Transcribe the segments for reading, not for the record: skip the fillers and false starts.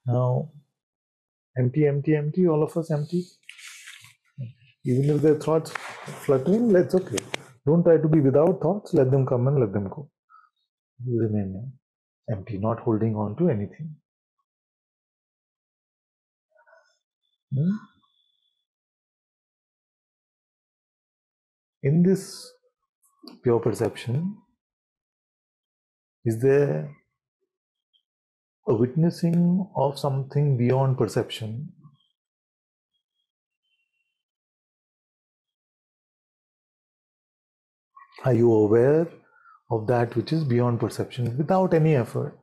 Now, empty, empty, empty, all of us empty. Even if their thoughts fluttering, let's okay. Don't try to be without thoughts, let them come and let them go. You remain empty, not holding on to anything. In this pure perception, is there a witnessing of something beyond perception? Are you aware of that which is beyond perception without any effort?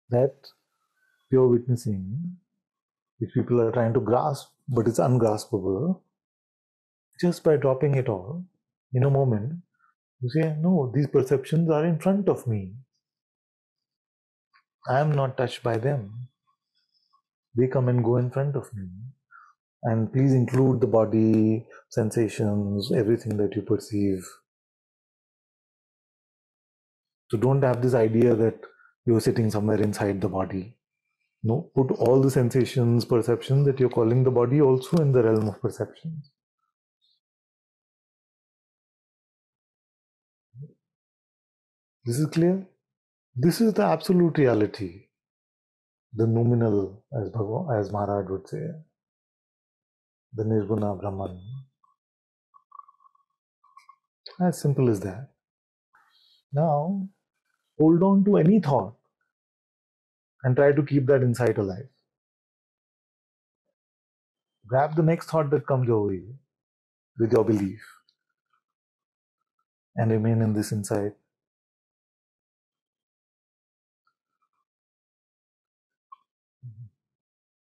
That pure witnessing, which people are trying to grasp, but it's ungraspable, just by dropping it all, in a moment, you say, no, these perceptions are in front of me. I am not touched by them. They come and go in front of me. And please include the body, sensations, everything that you perceive. So don't have this idea that you're sitting somewhere inside the body. No, put all the sensations, perceptions that you're calling the body also in the realm of perceptions. This is clear? This is the absolute reality. The noumenal, as Maharaj would say. The Nirguna Brahman. As simple as that. Now, hold on to any thought and try to keep that insight alive. Grab the next thought that comes your way with your belief and remain in this insight.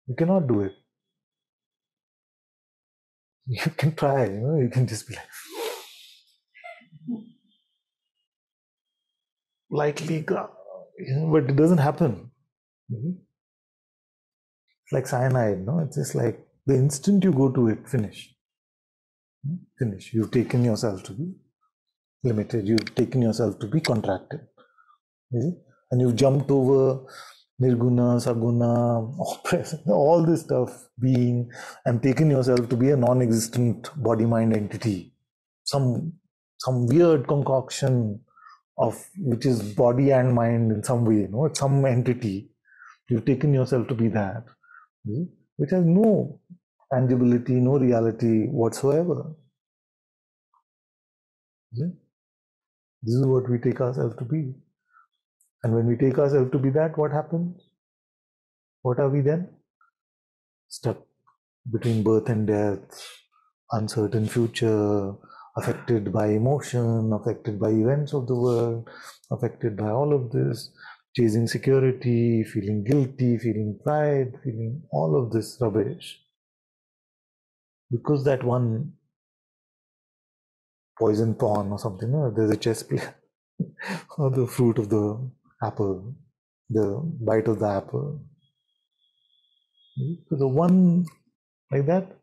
You cannot do it. You can try, you can just be like, lightly, but it doesn't happen. It's like cyanide, no? It's just like the instant you go to it, finish. Finish. You've taken yourself to be limited. You've taken yourself to be contracted. And you've jumped over Nirguna, Saguna, all this stuff, being, and taken yourself to be a non-existent body-mind entity. Some weird concoction of which is body and mind in some way, it's some entity. You've taken yourself to be that, which has no tangibility, no reality whatsoever. This is what we take ourselves to be. And when we take ourselves to be that, what happens? What are we then? Stuck between birth and death, uncertain future, affected by emotion, affected by events of the world, affected by all of this, chasing security, feeling guilty, feeling pride, feeling all of this rubbish. Because that one poison pawn or something, there's a chess player, or the fruit of the apple, the bite of the apple. So the one like that,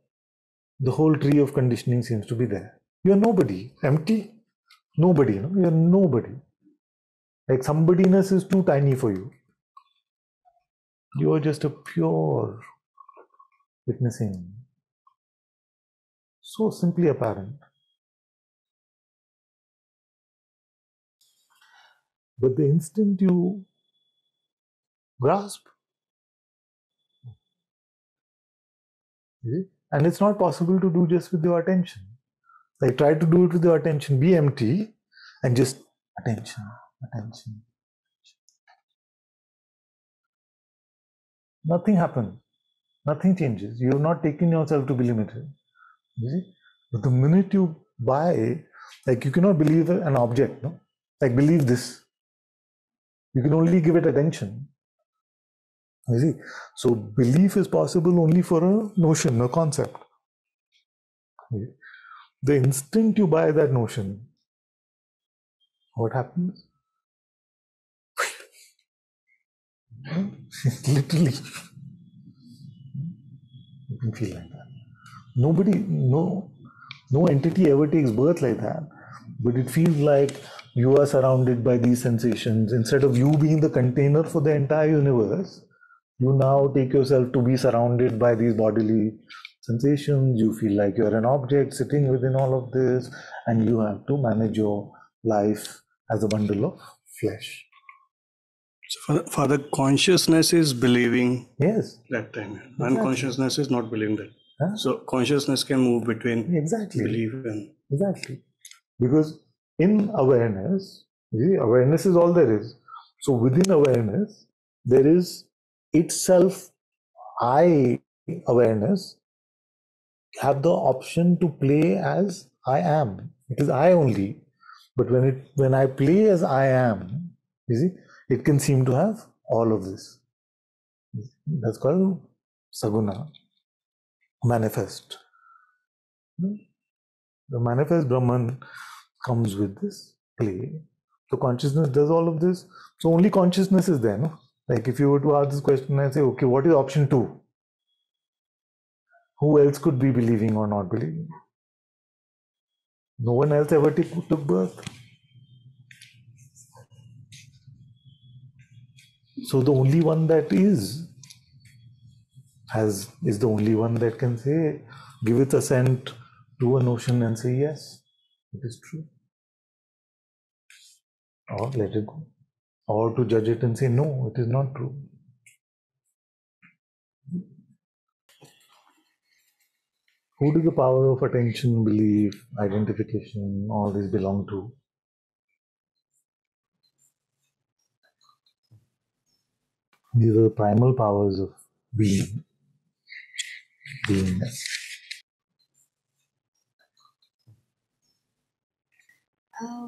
the whole tree of conditioning seems to be there. You're nobody, empty, nobody, you're nobody. Like somebodyness is too tiny for you. You are just a pure witnessing. So simply apparent. But the instant you grasp, and it's not possible to do just with your attention. Like try to do it with your attention. Be empty and just attention, attention. Nothing happens. Nothing changes. You have not taken yourself to be limited. You see? But the minute you buy, like you cannot believe an object, no? Like believe this. You can only give it attention. You see? So belief is possible only for a notion, a concept. The instant you buy that notion, what happens? Literally. You can feel like that. Nobody, no entity ever takes birth like that. But it feels like you are surrounded by these sensations. Instead of you being the container for the entire universe, you now take yourself to be surrounded by these bodily sensations. You feel like you're an object sitting within all of this, and you have to manage your life as a bundle of flesh. So, Father, consciousness is believing Yes. that time. Exactly. Unconsciousness is not believing that. Huh? So, consciousness can move between exactly belief and. Exactly. Because in awareness, awareness is all there is. So, within awareness, there is itself, I awareness, have the option to play as I am. It is I only. But when I play as I am, you see, it can seem to have all of this. That's called saguna, manifest. The manifest Brahman comes with this play. So consciousness does all of this. So only consciousness is there. No? Like if you were to ask this question and say, okay, what is option 2? Who else could be believing or not believing? No one else ever took birth. So the only one that is the only one that can say, give its assent to a notion and say, yes, it is true. Or let it go. Or to judge it and say, no, it is not true. Who does the power of attention, belief, identification, all these belong to? These are the primal powers of being, beingness.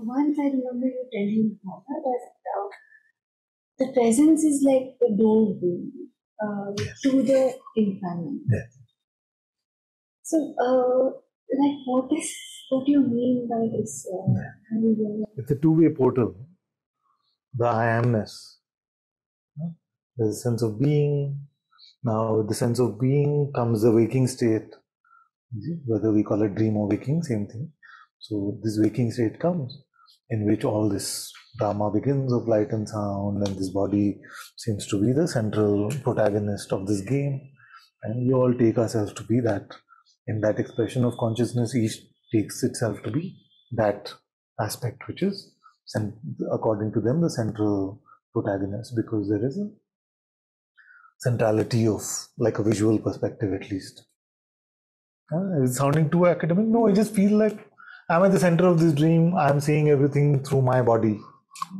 Once I remember you telling Mama that the presence is like the doorway Yes. to the infinite. Yes. So, like, what do you mean by this? It's a two-way portal. The I amness. There's a sense of being. Now, with the sense of being comes the waking state. Whether we call it dream or waking, same thing. So this waking state comes, in which all this drama begins of light and sound, and this body seems to be the central protagonist of this game. And we all take ourselves to be that. In that expression of consciousness, each takes itself to be that aspect, which is, according to them, the central protagonist, because there is a centrality of, like a visual perspective at least. Is it sounding too academic? No, I just feel like I'm at the center of this dream. I'm seeing everything through my body.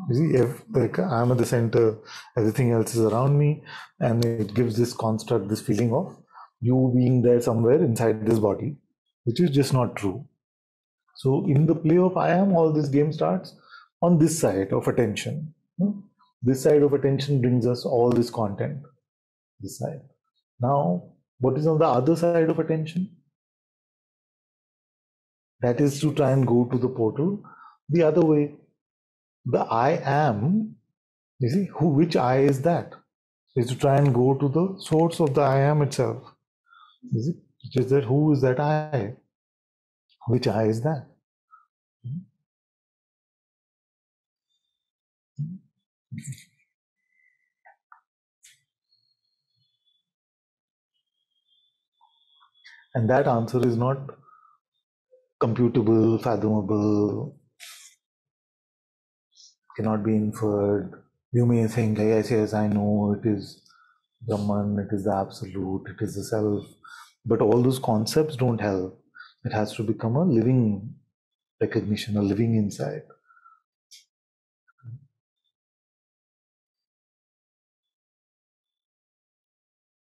You see, like I'm at the center, everything else is around me, and it gives this construct, this feeling of you being there somewhere inside this body, which is just not true. So in the play of I am, all this game starts on this side of attention. This side of attention brings us all this content, this side. Now, what is on the other side of attention? That is to try and go to the portal the other way. The I am, you see, which I is that? Is to try and go to the source of the I am itself. Is it? Which is that who is that I? Which I is that? And that answer is not computable, fathomable, cannot be inferred. You may think, yes, I know it is Brahman, it is the absolute, it is the self. But all those concepts don't help. It has to become a living recognition, a living insight.